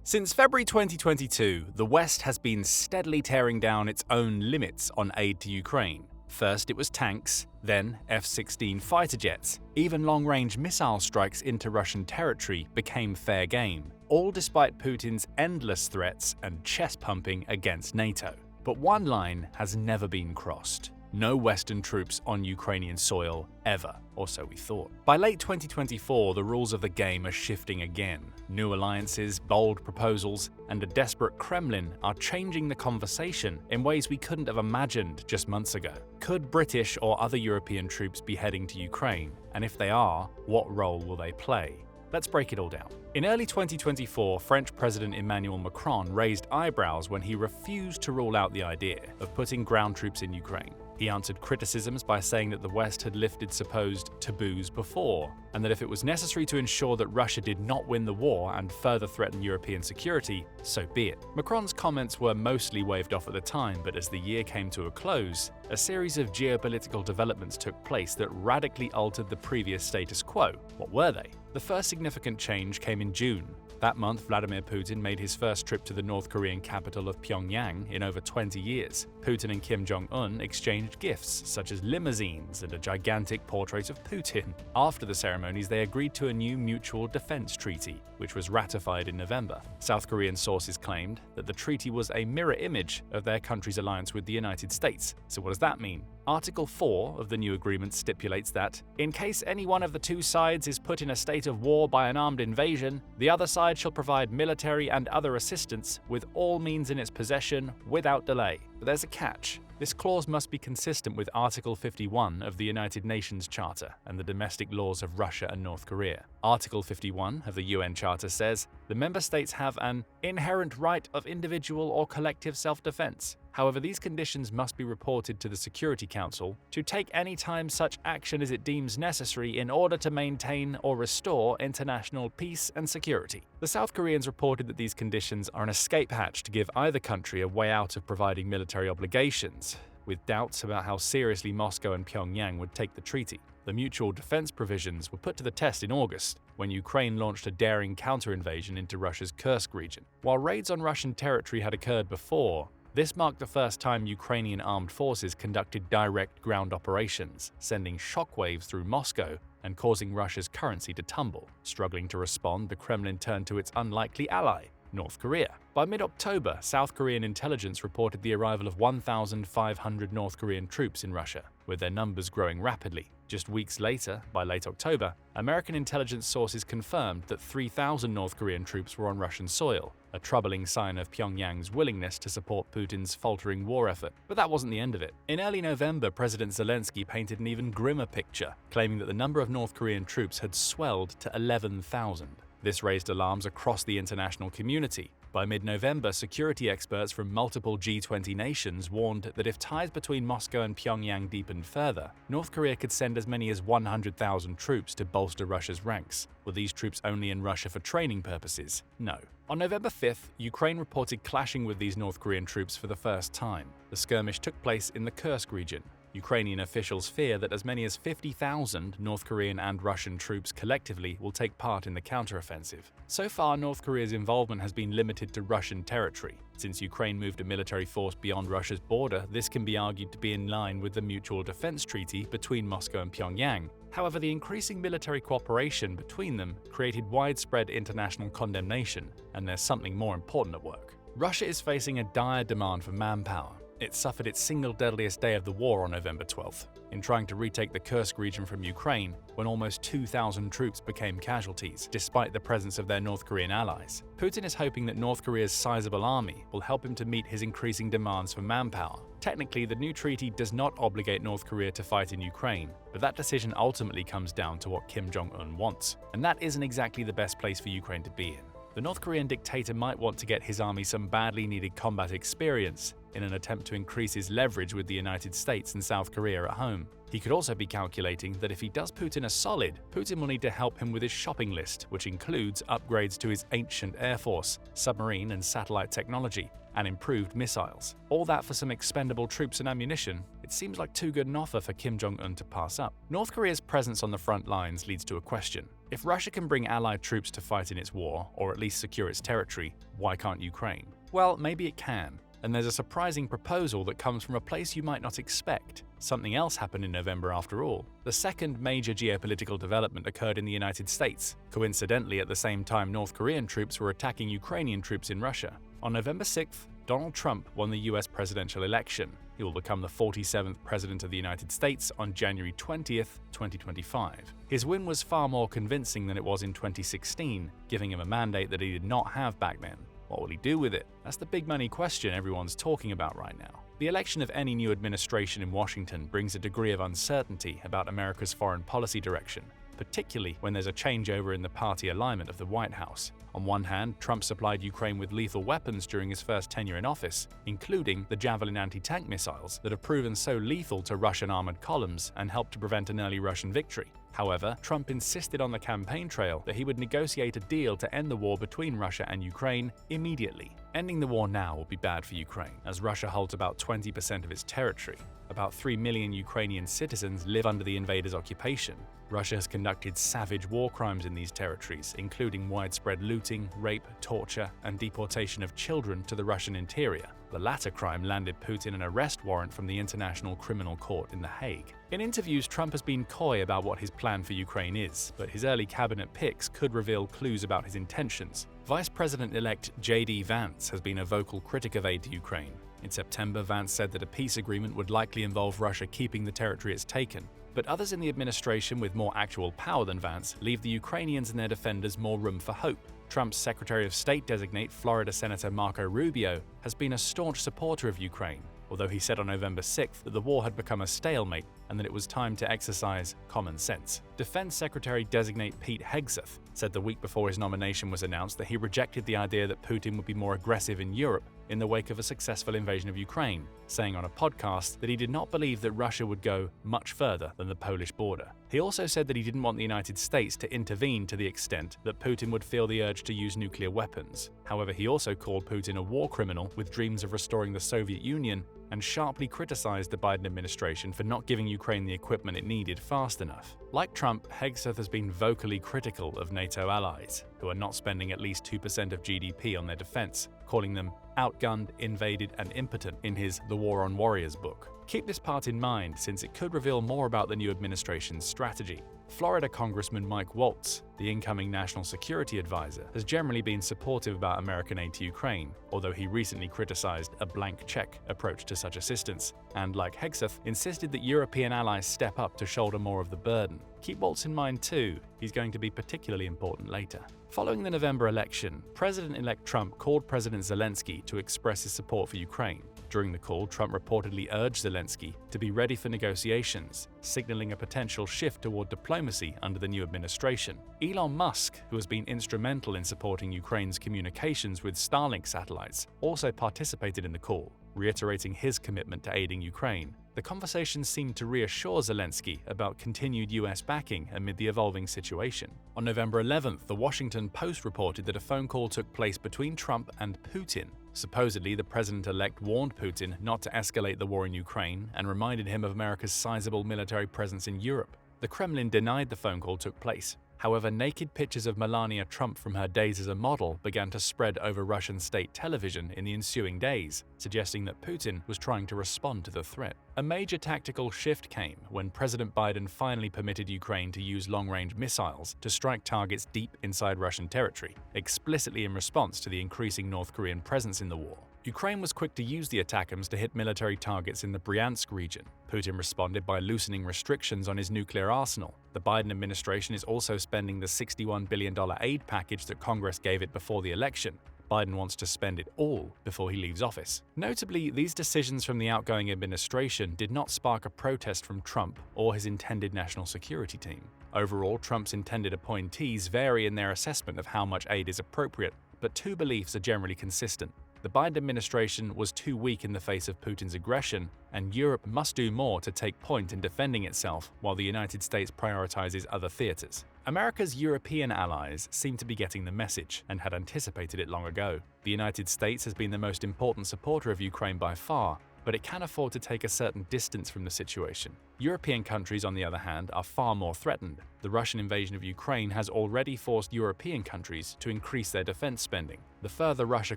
Since February 2022, the West has been steadily tearing down its own limits on aid to Ukraine. First it was tanks, then F-16 fighter jets. Even long-range missile strikes into Russian territory became fair game, all despite Putin's endless threats and chest-pumping against NATO. But one line has never been crossed. No Western troops on Ukrainian soil, ever, or so we thought. By late 2024, the rules of the game are shifting again. New alliances, bold proposals, and a desperate Kremlin are changing the conversation in ways we couldn't have imagined just months ago. Could British or other European troops be heading to Ukraine? And if they are, what role will they play? Let's break it all down. In early 2024, French President Emmanuel Macron raised eyebrows when he refused to rule out the idea of putting ground troops in Ukraine. He answered criticisms by saying that the West had lifted supposed taboos before, and that if it was necessary to ensure that Russia did not win the war and further threaten European security, so be it. Macron's comments were mostly waved off at the time, but as the year came to a close, a series of geopolitical developments took place that radically altered the previous status quo. What were they? The first significant change came in June. That month, Vladimir Putin made his first trip to the North Korean capital of Pyongyang in over 20 years. Putin and Kim Jong-un exchanged gifts, such as limousines and a gigantic portrait of Putin. After the ceremonies, they agreed to a new mutual defense treaty, which was ratified in November. South Korean sources claimed that the treaty was a mirror image of their country's alliance with the United States. So what does that mean? Article 4 of the new agreement stipulates that, in case any one of the two sides is put in a state of war by an armed invasion, the other side shall provide military and other assistance with all means in its possession without delay. But there's a catch. This clause must be consistent with Article 51 of the United Nations Charter and the domestic laws of Russia and North Korea. Article 51 of the UN Charter says the member states have an inherent right of individual or collective self-defense. However, these conditions must be reported to the Security Council to take any time such action as it deems necessary in order to maintain or restore international peace and security. The South Koreans reported that these conditions are an escape hatch to give either country a way out of providing military obligations, with doubts about how seriously Moscow and Pyongyang would take the treaty. The mutual defense provisions were put to the test in August, when Ukraine launched a daring counter-invasion into Russia's Kursk region. While raids on Russian territory had occurred before, this marked the first time Ukrainian armed forces conducted direct ground operations, sending shockwaves through Moscow and causing Russia's currency to tumble. Struggling to respond, the Kremlin turned to its unlikely ally, North Korea. By mid-October, South Korean intelligence reported the arrival of 1,500 North Korean troops in Russia, with their numbers growing rapidly. Just weeks later, by late October, American intelligence sources confirmed that 3,000 North Korean troops were on Russian soil, a troubling sign of Pyongyang's willingness to support Putin's faltering war effort. But that wasn't the end of it. In early November, President Zelensky painted an even grimmer picture, claiming that the number of North Korean troops had swelled to 11,000. This raised alarms across the international community. By mid-November, security experts from multiple G20 nations warned that if ties between Moscow and Pyongyang deepened further, North Korea could send as many as 100,000 troops to bolster Russia's ranks. Were these troops only in Russia for training purposes? No. On November 5th, Ukraine reported clashing with these North Korean troops for the first time. The skirmish took place in the Kursk region. Ukrainian officials fear that as many as 50,000 North Korean and Russian troops collectively will take part in the counteroffensive. So far, North Korea's involvement has been limited to Russian territory. Since Ukraine moved a military force beyond Russia's border, this can be argued to be in line with the mutual defense treaty between Moscow and Pyongyang. However, the increasing military cooperation between them created widespread international condemnation, and there's something more important at work. Russia is facing a dire demand for manpower. It suffered its single deadliest day of the war on November 12th, in trying to retake the Kursk region from Ukraine, when almost 2,000 troops became casualties, despite the presence of their North Korean allies. Putin is hoping that North Korea's sizable army will help him to meet his increasing demands for manpower. Technically, the new treaty does not obligate North Korea to fight in Ukraine, but that decision ultimately comes down to what Kim Jong-un wants, and that isn't exactly the best place for Ukraine to be in. The North Korean dictator might want to get his army some badly needed combat experience, in an attempt to increase his leverage with the United States and South Korea at home. He could also be calculating that if he does Putin a solid, Putin will need to help him with his shopping list, which includes upgrades to his ancient air force, submarine and satellite technology, and improved missiles. All that for some expendable troops and ammunition. It seems like too good an offer for Kim Jong-un to pass up. North Korea's presence on the front lines leads to a question. If Russia can bring allied troops to fight in its war, or at least secure its territory, why can't Ukraine? Well, maybe it can. And there's a surprising proposal that comes from a place you might not expect. Something else happened in November after all. The second major geopolitical development occurred in the United States, coincidentally at the same time North Korean troops were attacking Ukrainian troops in Russia. On November 6th, Donald Trump won the US presidential election. He will become the 47th President of the United States on January 20th, 2025. His win was far more convincing than it was in 2016, giving him a mandate that he did not have back then. What will he do with it? That's the big money question everyone's talking about right now. The election of any new administration in Washington brings a degree of uncertainty about America's foreign policy direction, particularly when there's a changeover in the party alignment of the White House. On one hand, Trump supplied Ukraine with lethal weapons during his first tenure in office, including the Javelin anti-tank missiles that have proven so lethal to Russian armored columns and helped to prevent an early Russian victory. However, Trump insisted on the campaign trail that he would negotiate a deal to end the war between Russia and Ukraine immediately. Ending the war now will be bad for Ukraine, as Russia holds about 20% of its territory. About 3 million Ukrainian citizens live under the invaders' occupation. Russia has conducted savage war crimes in these territories, including widespread looting, rape, torture, and deportation of children to the Russian interior. The latter crime landed Putin an arrest warrant from the International Criminal Court in The Hague. In interviews, Trump has been coy about what his plan for Ukraine is, but his early cabinet picks could reveal clues about his intentions. Vice President-elect J.D. Vance has been a vocal critic of aid to Ukraine. In September, Vance said that a peace agreement would likely involve Russia keeping the territory it's taken. But others in the administration with more actual power than Vance leave the Ukrainians and their defenders more room for hope. Trump's Secretary of State designate, Florida Senator Marco Rubio, has been a staunch supporter of Ukraine, although he said on November 6th that the war had become a stalemate and that it was time to exercise common sense. Defense Secretary designate Pete Hegseth said the week before his nomination was announced that he rejected the idea that Putin would be more aggressive in Europe in the wake of a successful invasion of Ukraine, saying on a podcast that he did not believe that Russia would go much further than the Polish border. He also said that he didn't want the United States to intervene to the extent that Putin would feel the urge to use nuclear weapons. However, he also called Putin a war criminal with dreams of restoring the Soviet Union and sharply criticized the Biden administration for not giving Ukraine the equipment it needed fast enough. Like Trump, Hegseth has been vocally critical of NATO allies, who are not spending at least 2% of GDP on their defense, calling them outgunned, invaded, and impotent in his The War on Warriors book. Keep this part in mind, since it could reveal more about the new administration's strategy. Florida Congressman Mike Waltz, the incoming national security advisor, has generally been supportive about American aid to Ukraine, although he recently criticized a blank check approach to such assistance, and like Hegseth, insisted that European allies step up to shoulder more of the burden. Keep Waltz in mind too, he's going to be particularly important later. Following the November election, President-elect Trump called President Zelensky to express his support for Ukraine. During the call, Trump reportedly urged Zelensky to be ready for negotiations, signaling a potential shift toward diplomacy under the new administration. Elon Musk, who has been instrumental in supporting Ukraine's communications with Starlink satellites, also participated in the call, reiterating his commitment to aiding Ukraine. The conversation seemed to reassure Zelensky about continued US backing amid the evolving situation. On November 11th, The Washington Post reported that a phone call took place between Trump and Putin. Supposedly, the president-elect warned Putin not to escalate the war in Ukraine and reminded him of America's sizable military presence in Europe. The Kremlin denied the phone call took place. However, naked pictures of Melania Trump from her days as a model began to spread over Russian state television in the ensuing days, suggesting that Putin was trying to respond to the threat. A major tactical shift came when President Biden finally permitted Ukraine to use long-range missiles to strike targets deep inside Russian territory, explicitly in response to the increasing North Korean presence in the war. Ukraine was quick to use the ATACMS to hit military targets in the Bryansk region. Putin responded by loosening restrictions on his nuclear arsenal. The Biden administration is also spending the $61 billion aid package that Congress gave it before the election. Biden wants to spend it all before he leaves office. Notably, these decisions from the outgoing administration did not spark a protest from Trump or his intended national security team. Overall, Trump's intended appointees vary in their assessment of how much aid is appropriate, but two beliefs are generally consistent. The Biden administration was too weak in the face of Putin's aggression, and Europe must do more to take point in defending itself while the United States prioritizes other theaters. America's European allies seem to be getting the message and had anticipated it long ago. The United States has been the most important supporter of Ukraine by far, but it can afford to take a certain distance from the situation. European countries, on the other hand, are far more threatened. The Russian invasion of Ukraine has already forced European countries to increase their defense spending. The further Russia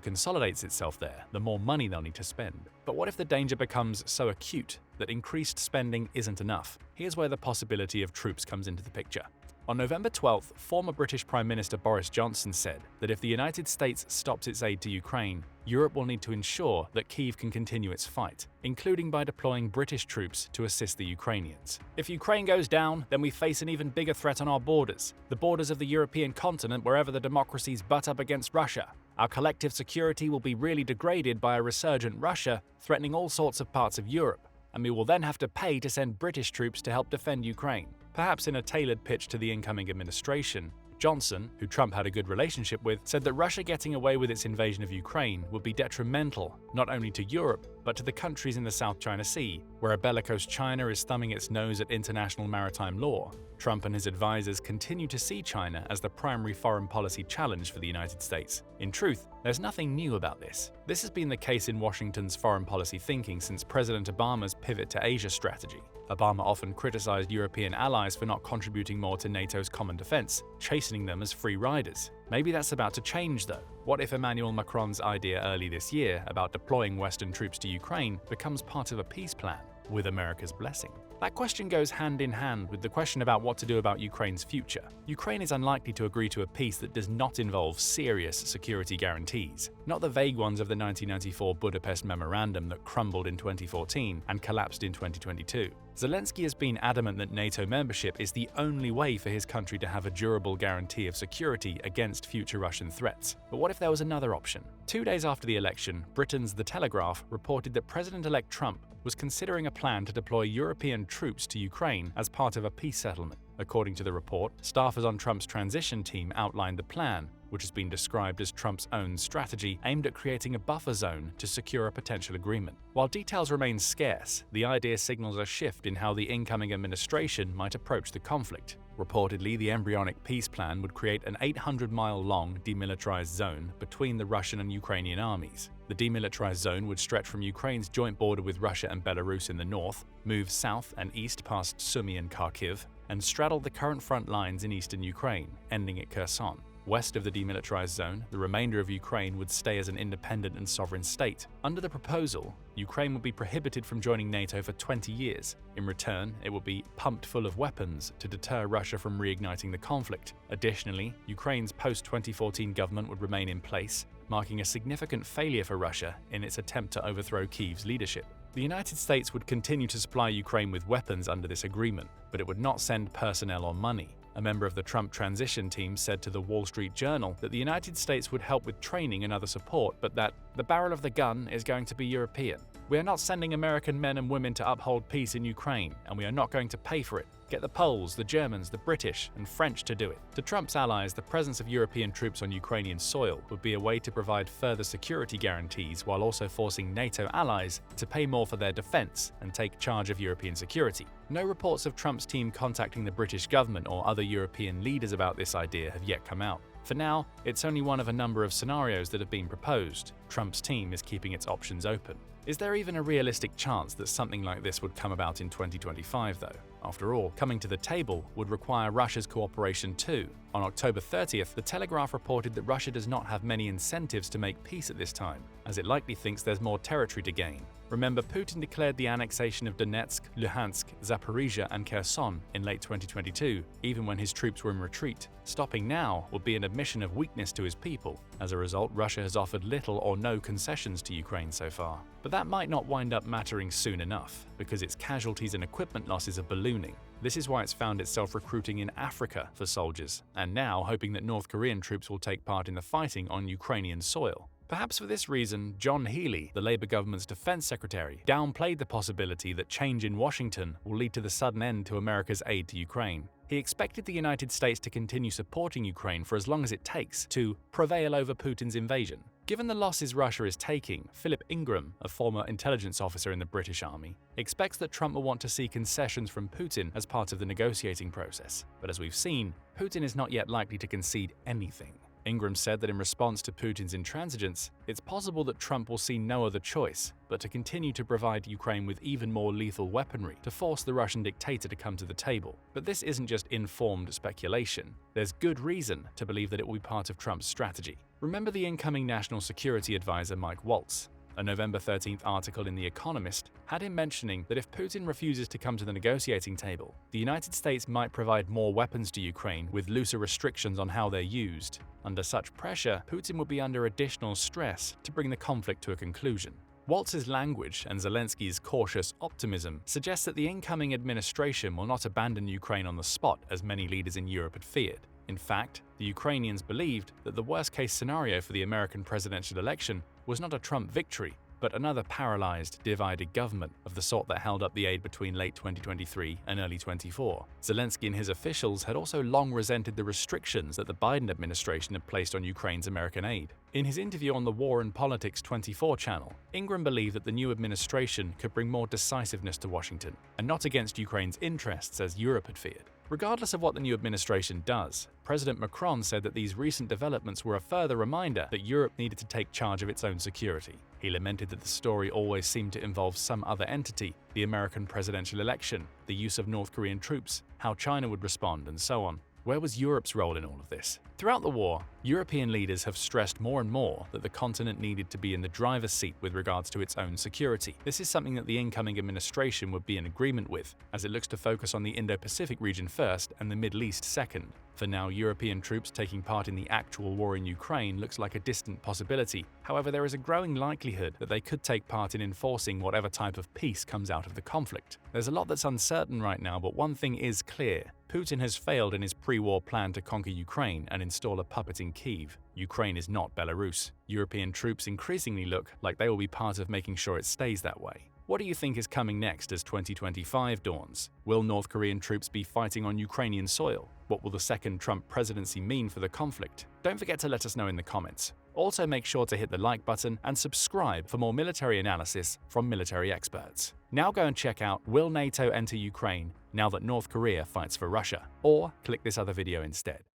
consolidates itself there, the more money they'll need to spend. But what if the danger becomes so acute that increased spending isn't enough? Here's where the possibility of troops comes into the picture. On November 12th, former British Prime Minister Boris Johnson said that if the United States stops its aid to Ukraine, Europe will need to ensure that Kyiv can continue its fight, including by deploying British troops to assist the Ukrainians. If Ukraine goes down, then we face an even bigger threat on our borders, the borders of the European continent wherever the democracies butt up against Russia. Our collective security will be really degraded by a resurgent Russia threatening all sorts of parts of Europe, and we will then have to pay to send British troops to help defend Ukraine. Perhaps in a tailored pitch to the incoming administration, Johnson, who Trump had a good relationship with, said that Russia getting away with its invasion of Ukraine would be detrimental not only to Europe, but to the countries in the South China Sea, where a bellicose China is thumbing its nose at international maritime law. Trump and his advisors continue to see China as the primary foreign policy challenge for the United States. In truth, there's nothing new about this. This has been the case in Washington's foreign policy thinking since President Obama's pivot to Asia strategy. Obama often criticized European allies for not contributing more to NATO's common defense, chastening them as free riders. Maybe that's about to change, though. What if Emmanuel Macron's idea early this year about deploying Western troops to Ukraine becomes part of a peace plan, with America's blessing? That question goes hand in hand with the question about what to do about Ukraine's future. Ukraine is unlikely to agree to a peace that does not involve serious security guarantees, not the vague ones of the 1994 Budapest Memorandum that crumbled in 2014 and collapsed in 2022. Zelensky has been adamant that NATO membership is the only way for his country to have a durable guarantee of security against future Russian threats. But what if there was another option? 2 days after the election, Britain's The Telegraph reported that President-elect Trump was considering a plan to deploy European troops to Ukraine as part of a peace settlement. According to the report, staffers on Trump's transition team outlined the plan, which has been described as Trump's own strategy aimed at creating a buffer zone to secure a potential agreement. While details remain scarce, the idea signals a shift in how the incoming administration might approach the conflict. Reportedly, the embryonic peace plan would create an 800-mile-long demilitarized zone between the Russian and Ukrainian armies. The demilitarized zone would stretch from Ukraine's joint border with Russia and Belarus in the north, move south and east past Sumy and Kharkiv, and straddle the current front lines in eastern Ukraine, ending at Kherson. West of the demilitarized zone, the remainder of Ukraine would stay as an independent and sovereign state. Under the proposal, Ukraine would be prohibited from joining NATO for 20 years. In return, it would be pumped full of weapons to deter Russia from reigniting the conflict. Additionally, Ukraine's post-2014 government would remain in place, marking a significant failure for Russia in its attempt to overthrow Kyiv's leadership. The United States would continue to supply Ukraine with weapons under this agreement, but it would not send personnel or money. A member of the Trump transition team said to the Wall Street Journal that the United States would help with training and other support, but that the barrel of the gun is going to be European. We are not sending American men and women to uphold peace in Ukraine, and we are not going to pay for it. Get the Poles, the Germans, the British, and French to do it. To Trump's allies, the presence of European troops on Ukrainian soil would be a way to provide further security guarantees while also forcing NATO allies to pay more for their defense and take charge of European security. No reports of Trump's team contacting the British government or other European leaders about this idea have yet come out. For now, it's only one of a number of scenarios that have been proposed. Trump's team is keeping its options open. Is there even a realistic chance that something like this would come about in 2025, though? After all, coming to the table would require Russia's cooperation too. On October 30th, The Telegraph reported that Russia does not have many incentives to make peace at this time, as it likely thinks there's more territory to gain. Remember, Putin declared the annexation of Donetsk, Luhansk, Zaporizhia, and Kherson in late 2022, even when his troops were in retreat. Stopping now would be an admission of weakness to his people. As a result, Russia has offered little or no concessions to Ukraine so far. But that might not wind up mattering soon enough, because its casualties and equipment losses are ballooning. This is why it's found itself recruiting in Africa for soldiers, and now hoping that North Korean troops will take part in the fighting on Ukrainian soil. Perhaps for this reason, John Healey, the Labour government's defense secretary, downplayed the possibility that change in Washington will lead to the sudden end to America's aid to Ukraine. He expected the United States to continue supporting Ukraine for as long as it takes to prevail over Putin's invasion. Given the losses Russia is taking, Philip Ingram, a former intelligence officer in the British Army, expects that Trump will want to see concessions from Putin as part of the negotiating process. But as we've seen, Putin is not yet likely to concede anything. Ingram said that in response to Putin's intransigence, it's possible that Trump will see no other choice but to continue to provide Ukraine with even more lethal weaponry to force the Russian dictator to come to the table. But this isn't just informed speculation. There's good reason to believe that it will be part of Trump's strategy. Remember the incoming National Security Advisor Mike Waltz? A November 13th article in The Economist had him mentioning that if Putin refuses to come to the negotiating table, the United States might provide more weapons to Ukraine with looser restrictions on how they're used. Under such pressure, Putin would be under additional stress to bring the conflict to a conclusion. Waltz's language and Zelensky's cautious optimism suggests that the incoming administration will not abandon Ukraine on the spot as many leaders in Europe had feared. In fact, the Ukrainians believed that the worst-case scenario for the American presidential election was not a Trump victory, but another paralyzed, divided government of the sort that held up the aid between late 2023 and early 24. Zelensky and his officials had also long resented the restrictions that the Biden administration had placed on Ukraine's American aid. In his interview on the War and Politics 24 channel, Ingram believed that the new administration could bring more decisiveness to Washington, and not against Ukraine's interests as Europe had feared. Regardless of what the new administration does, President Macron said that these recent developments were a further reminder that Europe needed to take charge of its own security. He lamented that the story always seemed to involve some other entity, the American presidential election, the use of North Korean troops, how China would respond, and so on. Where was Europe's role in all of this? Throughout the war, European leaders have stressed more and more that the continent needed to be in the driver's seat with regards to its own security. This is something that the incoming administration would be in agreement with, as it looks to focus on the Indo-Pacific region first and the Middle East second. For now, European troops taking part in the actual war in Ukraine looks like a distant possibility. However, there is a growing likelihood that they could take part in enforcing whatever type of peace comes out of the conflict. There's a lot that's uncertain right now, but one thing is clear. Putin has failed in his pre-war plan to conquer Ukraine and install a puppet in Kyiv. Ukraine is not Belarus. European troops increasingly look like they will be part of making sure it stays that way. What do you think is coming next as 2025 dawns? Will North Korean troops be fighting on Ukrainian soil? What will the second Trump presidency mean for the conflict? Don't forget to let us know in the comments. Also make sure to hit the like button and subscribe for more military analysis from military experts. Now go and check out Will NATO enter Ukraine now that North Korea fights for Russia? Or click this other video instead.